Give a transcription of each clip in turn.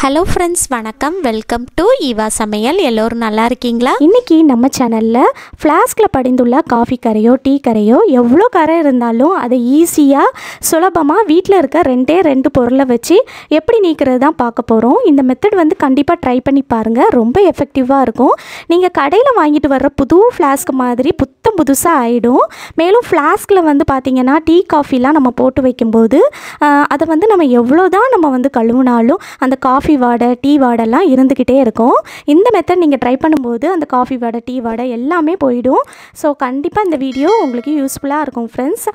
Hello friends, வணக்கம். Welcome to Eva சமையல். எல்லோரும் நல்லா இருக்கீங்களா? இன்றைக்கி நம்ம சேனலில் ஃப்ளாஸ்கில் படிந்துள்ள காஃபி கரையோ டீ கரையோ எவ்வளோ கரை இருந்தாலும் அதை ஈஸியாக சுலபமாக வீட்டில் இருக்க ரெண்டு பொருளை வச்சு எப்படி நீக்கிறது தான் பார்க்க போகிறோம். இந்த மெத்தட் வந்து கண்டிப்பாக ட்ரை பண்ணி பாருங்கள், ரொம்ப எஃபெக்டிவாக இருக்கும். நீங்கள் கடையில் வாங்கிட்டு வர்ற புது ஃப்ளாஸ்க் மாதிரி புதுசாக ஆகிடும். மேலும் ஃப்ளாஸ்கில் வந்து பார்த்திங்கன்னா டீ காஃபிலாம் நம்ம போட்டு வைக்கும்போது அதை வந்து நம்ம எவ்வளோ தான் நம்ம வந்து கழுவுனாலும் அந்த காஃபி வாடை டீ வாடெல்லாம் இருந்துக்கிட்டே இருக்கும். இந்த மெத்தட் நீங்கள் ட்ரை பண்ணும்போது அந்த காஃபி வாடை டீ வாடை எல்லாமே போயிடும். ஸோ கண்டிப்பாக இந்த வீடியோ உங்களுக்கு யூஸ்ஃபுல்லாக இருக்கும் ஃப்ரெண்ட்ஸ்.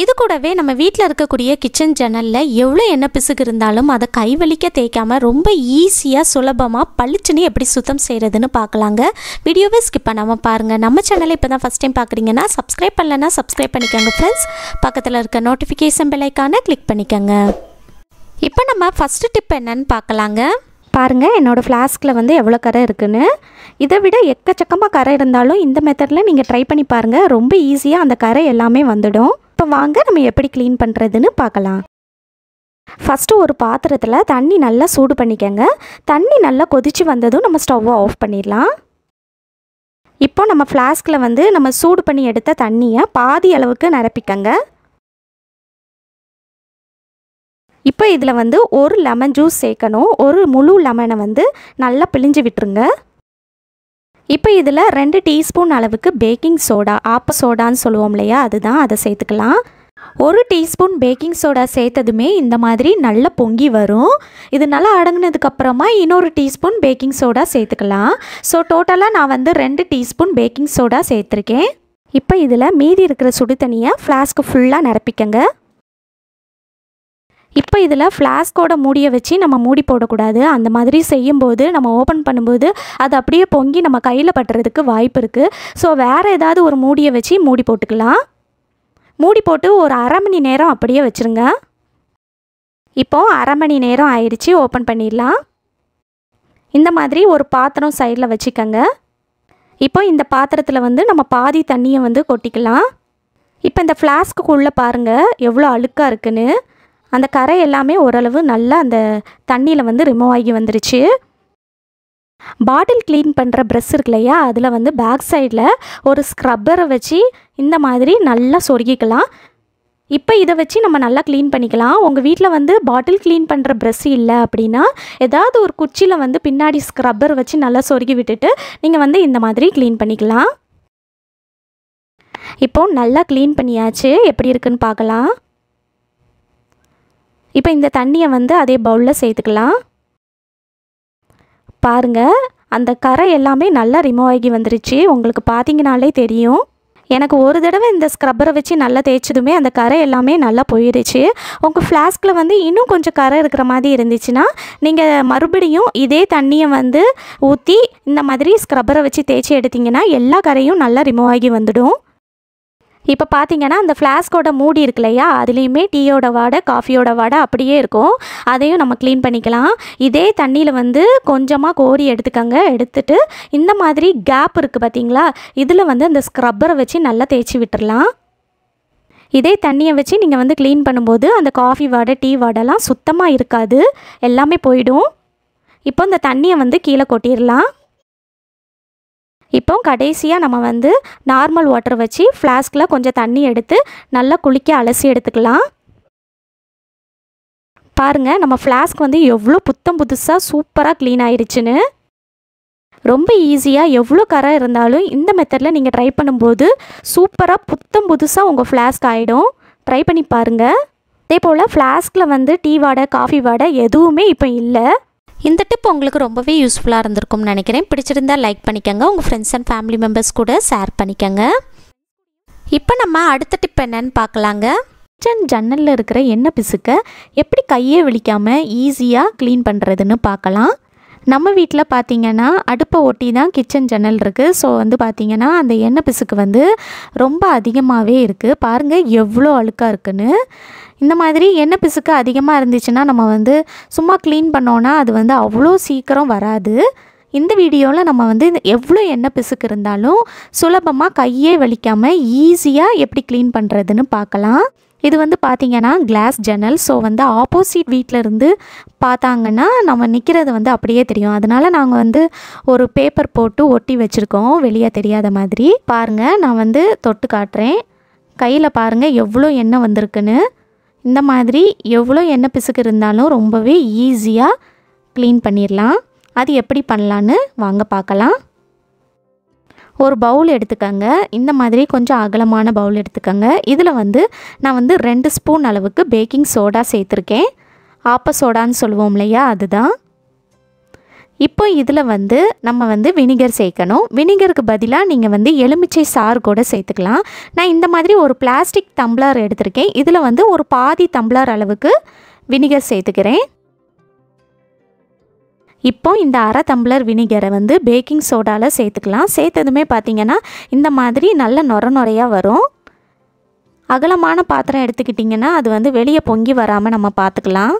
இது கூடவே நம்ம வீட்டில் இருக்கக்கூடிய கிச்சன் ஜன்னலில் எவ்வளோ எண்ணெய் பிசுக்கு இருந்தாலும் அதை கைவலிக்க தேய்க்காமல் ரொம்ப ஈஸியாக சுலபமாக பளிச்சுன்னு எப்படி சுத்தம் செய்கிறதுன்னு பார்க்கலாங்க. வீடியோவை ஸ்கிப் பண்ணாமல் பாருங்கள். நம்ம சேனலை இப்போ தான் ஃபஸ்ட் டைம் பார்க்குறீங்கன்னா சப்ஸ்கிரைப் பண்ணலன்னா சப்ஸ்கிரைப் பண்ணிக்கோங்க ஃப்ரெண்ட்ஸ். பக்கத்தில் இருக்க நோட்டிஃபிகேஷன் பெல் ஐக்கானை கிளிக் பண்ணிக்கோங்க. இப்போ நம்ம ஃபஸ்ட்டு டிப் என்னன்னு பார்க்கலாங்க. பாருங்கள், என்னோடய ஃப்ளாஸ்கில் வந்து எவ்வளோ கரை இருக்குன்னு. இதை விட எக்கச்சக்கமாக கரை இருந்தாலும் இந்த மெத்தடில் நீங்கள் ட்ரை பண்ணி பாருங்கள், ரொம்ப ஈஸியாக அந்த கரை எல்லாமே வந்துடும். இப்போ வாங்க நம்ம எப்படி க்ளீன் பண்ணுறதுன்னு பார்க்கலாம். ஃபஸ்ட்டு ஒரு பாத்திரத்தில் தண்ணி நல்லா சூடு பண்ணிக்கங்க. தண்ணி நல்லா கொதித்து வந்ததும் நம்ம ஸ்டவ்வை ஆஃப் பண்ணிடலாம். இப்போ நம்ம ஃப்ளாஸ்கில் வந்து நம்ம சூடு பண்ணி எடுத்த தண்ணியை பாதி அளவுக்கு நிரப்பிக்கங்க. இப்போ இதில் வந்து ஒரு லெமன் ஜூஸ் சேர்க்கணும். ஒரு முழு லெமனை வந்து நல்லா பிழிஞ்சு விட்டுருங்க. இப்போ இதில் 2 டீஸ்பூன் அளவுக்கு பேக்கிங் சோடா, ஆப்ப சோடான்னு சொல்லுவோம் இல்லையா, அதுதான், அதை சேர்த்துக்கலாம். 1 டீஸ்பூன் பேக்கிங் சோடா சேர்த்ததுமே இந்த மாதிரி நல்லா பொங்கி வரும். இது நல்லா அடங்கினதுக்கப்புறமா இன்னொரு டீஸ்பூன் பேக்கிங் சோடா சேர்த்துக்கலாம். ஸோ டோட்டலாக நான் வந்து 2 டீஸ்பூன் பேக்கிங் சோடா சேர்த்துருக்கேன். இப்போ இதில் மீதி இருக்கிற சுடு தண்ணியை ஃப்ளாஸ்க்கு ஃபுல்லாக நிரப்பிக்கங்க. இப்போ இதில் ஃப்ளாஸ்கோட மூடியை வச்சு நம்ம மூடி போடக்கூடாது. அந்த மாதிரி செய்யும்போது நம்ம ஓப்பன் பண்ணும்போது அது அப்படியே பொங்கி நம்ம கையில் பட்டுறதுக்கு வாய்ப்பு இருக்குது. ஸோ வேறு ஏதாவது ஒரு மூடியை வச்சு மூடி போட்டுக்கலாம். மூடி போட்டு ஒரு அரை மணி நேரம் அப்படியே வச்சுருங்க. இப்போது அரை மணி நேரம் ஆயிடுச்சு, ஓப்பன் பண்ணிடலாம். இந்த மாதிரி ஒரு பாத்திரம் சைடில் வச்சுக்கோங்க. இப்போ இந்த பாத்திரத்தில் வந்து நம்ம பாதி தண்ணியை வந்து கொட்டிக்கலாம். இப்போ இந்த ஃப்ளாஸ்க்குள்ளே பாருங்கள் எவ்வளோ அழுக்காக இருக்குன்னு. அந்த கரை எல்லாமே ஓரளவு நல்லா அந்த தண்ணியில் வந்து ரிமூவ் ஆகி வந்துருச்சு. பாட்டில் க்ளீன் பண்ணுற ப்ரெஷ் இருக்கு இல்லையா, அதில் வந்து பேக் சைடில் ஒரு ஸ்க்ரப்பரை வச்சு இந்த மாதிரி நல்லா சொருகிக்கலாம். இப்போ இதை வச்சு நம்ம நல்லா க்ளீன் பண்ணிக்கலாம். உங்கள் வீட்டில் வந்து பாட்டில் க்ளீன் பண்ணுற ப்ரெஷ் இல்லை அப்படின்னா ஏதாவது ஒரு குச்சியில் வந்து பின்னாடி ஸ்க்ரப்பர் வச்சு நல்லா சொருகி விட்டுட்டு நீங்கள் வந்து இந்த மாதிரி க்ளீன் பண்ணிக்கலாம். இப்போது நல்லா க்ளீன் பண்ணியாச்சு, எப்படி இருக்குன்னு பார்க்கலாம். இப்போ இந்த தண்ணியை வந்து அதே பவுலில் சேர்த்துக்கலாம். பாருங்கள், அந்த கரை எல்லாமே நல்லா ரிமூவ் ஆகி வந்துருச்சு. உங்களுக்கு பார்த்தீங்கனாலே தெரியும். எனக்கு ஒரு தடவை இந்த ஸ்க்ரப்பரை வச்சு நல்லா தேய்ச்சதுமே அந்த கரை எல்லாமே நல்லா போயிடுச்சு. உங்கள் ஃப்ளாஸ்கில் வந்து இன்னும் கொஞ்சம் கரை இருக்கிற மாதிரி இருந்துச்சுன்னா நீங்கள் மறுபடியும் இதே தண்ணியை வந்து ஊற்றி இந்த மாதிரி ஸ்க்ரப்பரை வச்சு தேய்ச்சி எடுத்திங்கன்னா எல்லா கரையும் நல்லா ரிமூவ் ஆகி வந்துடும். இப்போ பார்த்தீங்கன்னா அந்த ஃப்ளாஸ்கோட மூடி இருக்கு இல்லையா, அதுலேயுமே டீயோட வாடை காஃபியோட வாடை அப்படியே இருக்கும். அதையும் நம்ம க்ளீன் பண்ணிக்கலாம். இதே தண்ணியில் வந்து கொஞ்சமாக கோரி எடுத்துக்கோங்க. எடுத்துட்டு இந்த மாதிரி கேப் இருக்குது பார்த்தீங்களா, இதில் வந்து அந்த ஸ்க்ரப்பரை வச்சு நல்லா தேய்ச்சி விட்டுடலாம். இதே தண்ணியை வச்சு நீங்கள் வந்து க்ளீன் பண்ணும்போது அந்த காஃபி வாடை டீ வாடைலாம் சுத்தமாக இருக்காது, எல்லாமே போயிடும். இப்போ இந்த தண்ணியை வந்து கீழே கொட்டிடலாம். இப்போ கடைசியாக நம்ம வந்து நார்மல் வாட்டர் வச்சு ஃப்ளாஸ்கில் கொஞ்சம் தண்ணி எடுத்து நல்லா குளிக்க அலசி எடுத்துக்கலாம். பாருங்கள், நம்ம ஃப்ளாஸ்க் வந்து எவ்வளோ புதுசாக சூப்பராக க்ளீன் ஆயிடுச்சுன்னு. ரொம்ப ஈஸியாக எவ்வளோ கரை இருந்தாலும் இந்த மெத்தடில் நீங்கள் ட்ரை பண்ணும்போது சூப்பராக புதுசாக உங்கள் ஃப்ளாஸ்க் ஆகிடும். ட்ரை பண்ணி பாருங்கள். அதே போல் ஃப்ளாஸ்கில் வந்து டீ வாடை காஃபி வாடை எதுவுமே இப்போ இல்லை. இந்த டிப் உங்களுக்கு ரொம்பவே யூஸ்ஃபுல்லாக இருந்திருக்கும்னு நினைக்கிறேன். பிடிச்சிருந்தா லைக் பண்ணிக்கோங்க, உங்கள் ஃப்ரெண்ட்ஸ் அண்ட் ஃபேமிலி மெம்பர்ஸ் கூட ஷேர் பண்ணிக்கோங்க. இப்போ நம்ம அடுத்த டிப் என்னன்னு பார்க்கலாங்க. கிச்சன் ஜன்னலில் இருக்கிற எண்ணெய் பிசுக்க எப்படி கையே வலிக்காமல் ஈஸியாக க்ளீன் பண்ணுறதுன்னு பார்க்கலாம். நம்ம வீட்டில் பார்த்திங்கன்னா அடுப்பை ஒட்டி தான் கிச்சன் ஜன்னல் இருக்குது. ஸோ வந்து பார்த்திங்கன்னா அந்த எண்ணெய் பிசுக்கு வந்து ரொம்ப அதிகமாகவே இருக்குது. பாருங்கள் எவ்வளோ அழுக்காக இருக்குன்னு. இந்த மாதிரி எண்ணெய் பிசுக்கு அதிகமாக இருந்துச்சுன்னா நம்ம வந்து சும்மா க்ளீன் பண்ணோன்னா அது வந்து அவ்வளோ சீக்கிரம் வராது. இந்த வீடியோவில் நம்ம வந்து எவ்வளோ எண்ணெய் பிசுக்கு இருந்தாலும் சுலபமாக கையே வலிக்காமல் ஈஸியாக எப்படி க்ளீன் பண்ணுறதுன்னு பார்க்கலாம். இது வந்து பார்த்திங்கன்னா கிளாஸ் ஜன்னல். ஸோ வந்து ஆப்போசிட் வீட்டில் இருந்து பார்த்தாங்கன்னா நம்ம நிற்கிறது வந்து அப்படியே தெரியும். அதனால் நாங்கள் வந்து ஒரு பேப்பர் போட்டு ஒட்டி வச்சுருக்கோம் வெளியே தெரியாத மாதிரி. பாருங்கள், நான் வந்து தொட்டு காட்டுறேன். கையில் பாருங்கள் எவ்வளோ எண்ணெய் வந்திருக்குன்னு. இந்த மாதிரி எவ்வளோ எண்ணெய் பிசுக்கு இருந்தாலும் ரொம்பவே ஈஸியாக க்ளீன் பண்ணிடலாம். அது எப்படி பண்ணலான்னு வாங்க பார்க்கலாம். ஒரு பவுல் எடுத்துக்கங்க. இந்த மாதிரி கொஞ்சம் அகலமான பவுல் எடுத்துக்கங்க. இதில் வந்து நான் வந்து 2 ஸ்பூன் அளவுக்கு பேக்கிங் சோடா சேர்த்துருக்கேன். ஆப்ப சோடான்னு சொல்லுவோம் இல்லையா, அதுதான். இப்போ இதில் வந்து நம்ம வந்து வினிகர் சேர்க்கணும். வினிகருக்கு பதிலாக நீங்கள் வந்து எலுமிச்சை சாறு கூட சேர்த்துக்கலாம். நான் இந்த மாதிரி ஒரு பிளாஸ்டிக் டம்ளர் எடுத்திருக்கேன். இதில் வந்து ஒரு பாதி டம்ளர் அளவுக்கு வினிகர் சேர்த்துக்கிறேன். இப்போ இந்த அரை டம்ளர் வினிகரை வந்து பேக்கிங் சோடாவில் சேர்த்துக்கலாம். சேர்த்ததுமே பார்த்திங்கன்னா இந்த மாதிரி நல்ல நுரையாக வரும். அகலமான பாத்திரம் எடுத்துக்கிட்டிங்கன்னா அது வந்து வெளியே பொங்கி வராமல் நம்ம பார்த்துக்கலாம்.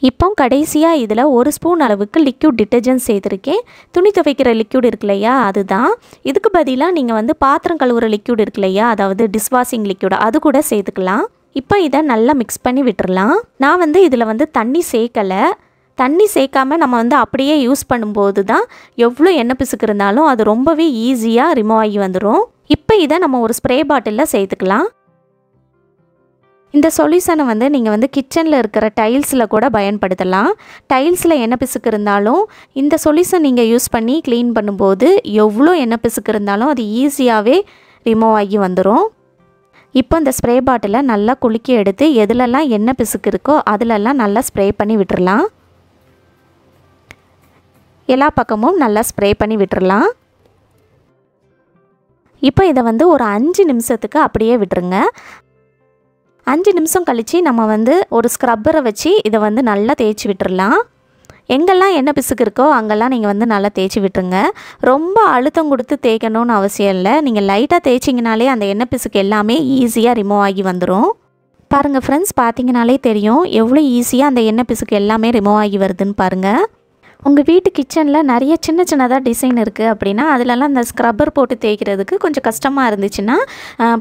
இப்போ கடைசியாக இதில் 1 ஸ்பூன் அளவுக்கு லிக்யூட் டிட்டர்ஜென்ட் சேர்த்துருக்கேன். துணி துவைக்கிற லிக்யூட் இருக்கு இல்லையா, அதுதான். இதுக்கு பதிலாக நீங்கள் வந்து பாத்திரம் கழுவுற லிக்யூட் இருக்கு இல்லையா, அதாவது டிஷ்வாஷிங் லிக்யூட், அது கூட சேர்த்துக்கலாம். இப்போ இதை நல்லா மிக்ஸ் பண்ணி விட்டுறலாம். நான் வந்து இதில் வந்து தண்ணி சேர்க்கலை. தண்ணி சேர்க்காமல் நம்ம வந்து அப்படியே யூஸ் பண்ணும்போது தான் எவ்வளோ எண்ணெய் பிசுக்கு இருந்தாலும் அது ரொம்பவே ஈஸியாக ரிமூவ் ஆகி வந்துடும். இப்போ இதை நம்ம ஒரு ஸ்ப்ரே பாட்டிலில் சேர்த்துக்கலாம். இந்த சொல்யூஷனை வந்து நீங்கள் வந்து கிச்சனில் இருக்கிற டைல்ஸில் கூட பயன்படுத்தலாம். டைல்ஸில் எண்ணெய் பிசுக்கு இருந்தாலும் இந்த சொல்யூஷன் நீங்கள் யூஸ் பண்ணி க்ளீன் பண்ணும்போது எவ்வளோ எண்ணெய் பிசுக்கு இருந்தாலும் அது ஈஸியாகவே ரிமூவ் ஆகி வந்துடும். இப்போ இந்த ஸ்ப்ரே பாட்டிலை நல்லா குலுக்கி எடுத்து எதுலெல்லாம் எண்ணெய் பிசுக்கு இருக்கோ அதிலெல்லாம் நல்லா ஸ்ப்ரே பண்ணி விட்டுறலாம். எல்லா பக்கமும் நல்லா ஸ்ப்ரே பண்ணி விட்டுறலாம். இப்போ இதை வந்து ஒரு 5 நிமிஷத்துக்கு அப்படியே விட்டுருங்க. 5 நிமிஷம் கழித்து நம்ம வந்து ஒரு ஸ்க்ரப்பரை வச்சு இதை வந்து நல்லா தேய்ச்சி விட்டுறலாம். எங்கெல்லாம் எண்ணெய் பிசுக்கு இருக்கோ அங்கெல்லாம் நீங்கள் வந்து நல்லா தேய்ச்சி விட்டுருங்க. ரொம்ப அழுத்தம் கொடுத்து தேய்க்கணும்னு அவசியம் இல்லை. நீங்கள் லைட்டாக தேய்ச்சிங்கனாலே அந்த எண்ணெய் பிசுக்கு எல்லாமே ஈஸியாக ரிமூவ் ஆகி வந்துடும். பாருங்கள் ஃப்ரெண்ட்ஸ், பார்த்தீங்கனாலே தெரியும் எவ்வளோ ஈஸியாக அந்த எண்ணெய் பிசுக்கு எல்லாமே ரிமூவ் ஆகி வருதுன்னு பாருங்கள். உங்கள் வீட்டு கிச்சனில் நிறைய சின்ன சின்னதாக டிசைன் இருக்குது அப்படின்னா அதிலெல்லாம் இந்த ஸ்க்ரப்பர் போட்டு தேய்க்கிறதுக்கு கொஞ்சம் கஷ்டமாக இருந்துச்சுன்னா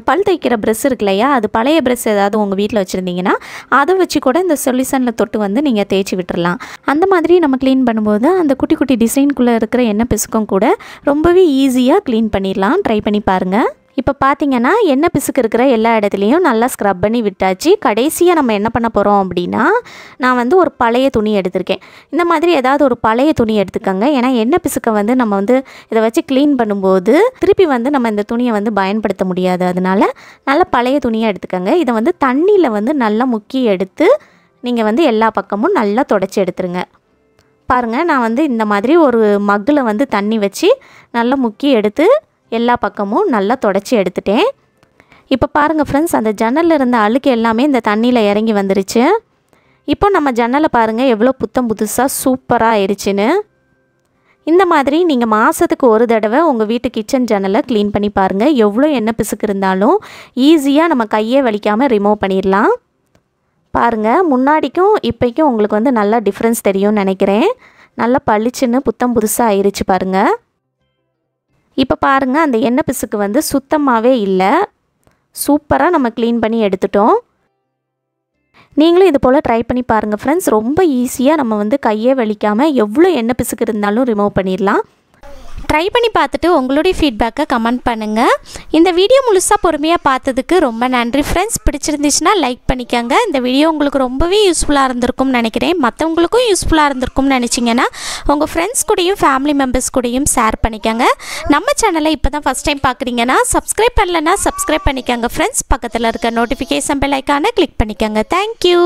பல் தேய்க்கிற ப்ரெஷ் இருக்கு இல்லையா, அது பழைய ப்ரெஷ் ஏதாவது உங்கள் வீட்டில் வச்சுருந்தீங்கன்னா அதை வச்சு கூட இந்த சொல்யூஷனில் தொட்டு வந்து நீங்கள் தேய்ச்சி விட்டுறலாம். அந்த மாதிரி நம்ம க்ளீன் பண்ணும்போது அந்த குட்டி குட்டி டிசைனுக்குள்ளே இருக்கிற எண்ணெய் பிசுக்கும் கூட ரொம்பவே ஈஸியாக க்ளீன் பண்ணிடலாம். ட்ரை பண்ணி பாருங்கள். இப்போ பார்த்தீங்கன்னா எண்ணெய் பிசுக்கு இருக்கிற எல்லா இடத்துலையும் நல்லா ஸ்க்ரப் பண்ணி விட்டாச்சு. கடைசியாக நம்ம என்ன பண்ண போகிறோம் அப்படின்னா, நான் வந்து ஒரு பழைய துணி எடுத்திருக்கேன். இந்த மாதிரி ஏதாவது ஒரு பழைய துணி எடுத்துக்கோங்க. ஏன்னா எண்ணெய் பிசுக்கை வந்து நம்ம வந்து இதை வச்சு க்ளீன் பண்ணும்போது திருப்பி வந்து நம்ம இந்த துணியை வந்து பயன்படுத்த முடியாது. அதனால நல்ல பழைய துணியை எடுத்துக்கோங்க. இதை வந்து தண்ணியில் வந்து நல்லா முக்கி எடுத்து நீங்கள் வந்து எல்லா பக்கமும் நல்லா தொடச்சி எடுத்துருங்க. பாருங்கள், நான் வந்து இந்த மாதிரி ஒரு மக்கில் வந்து தண்ணி வச்சு நல்லா முக்கி எடுத்து எல்லா பக்கமும் நல்லா தொடச்சி எடுத்துட்டேன். இப்போ பாருங்கள் ஃப்ரெண்ட்ஸ், அந்த ஜன்னலில் இருந்த அழுக்கு எல்லாமே இந்த தண்ணியில் இறங்கி வந்துருச்சு. இப்போ நம்ம ஜன்னலை பாருங்கள் எவ்வளோ புத்தம் புதுசாக சூப்பராக ஆயிடுச்சுன்னு. இந்த மாதிரி நீங்கள் மாதத்துக்கு ஒரு தடவை உங்கள் வீட்டு கிச்சன் ஜன்னலை க்ளீன் பண்ணி பாருங்கள். எவ்வளோ எண்ணெய் பிசுக்கு இருந்தாலும் ஈஸியாக நம்ம கையே வலிக்காமல் ரிமூவ் பண்ணிடலாம். பாருங்கள், முன்னாடிக்கும் இப்போக்கும் உங்களுக்கு வந்து நல்லா டிஃப்ரென்ஸ் தெரியும்னு நினைக்கிறேன். நல்லா பளிச்சுன்னு புத்தம் புதுசாக ஆயிடுச்சு பாருங்கள். இப்போ பாருங்கள், அந்த எண்ணெய் பிசுக்கு வந்து சுத்தமாகவே இல்லை. சூப்பராக நம்ம க்ளீன் பண்ணி எடுத்துட்டோம். நீங்களும் இது போல் ட்ரை பண்ணி பாருங்கள் ஃப்ரெண்ட்ஸ். ரொம்ப ஈஸியாக நம்ம வந்து கையே வலிக்காமல் எவ்வளோ எண்ணெய் பிசுக்கு இருந்தாலும் ரிமூவ் பண்ணிடலாம். ட்ரை பண்ணி பார்த்துட்டு உங்களுடைய ஃபீட்பேக்கை கமெண்ட் பண்ணுங்கள். இந்த வீடியோ முழுசாக பொறுமையாக பார்த்ததுக்கு ரொம்ப நன்றி ஃப்ரெண்ட்ஸ். பிடிச்சிருந்துச்சுன்னா லைக் பண்ணிக்கோங்க. இந்த வீடியோ உங்களுக்கு ரொம்பவே யூஸ்ஃபுல்லாக இருந்திருக்கும்னு நினைக்கிறேன். மற்றவங்களுக்கும் யூஸ்ஃபுல்லாக இருந்திருக்கும்னு நினச்சிங்கன்னா உங்கள் ஃப்ரெண்ட்ஸ் கூடயும் ஃபேமிலி மெம்பர்ஸ் கூடயும் ஷேர் பண்ணிக்கோங்க. நம்ம சேனலை இப்போ தான் ஃபஸ்ட் டைம் பார்க்குறீங்கன்னா சப்ஸ்கிரைப் பண்ணலைன்னா சப்ஸ்கிரைப் பண்ணிக்கோங்க ஃப்ரெண்ட்ஸ். பக்கத்தில் இருக்க நோட்டிஃபிகேஷன் பெல் ஐக்கானை கிளிக் பண்ணிக்கோங்க. தேங்க்யூ.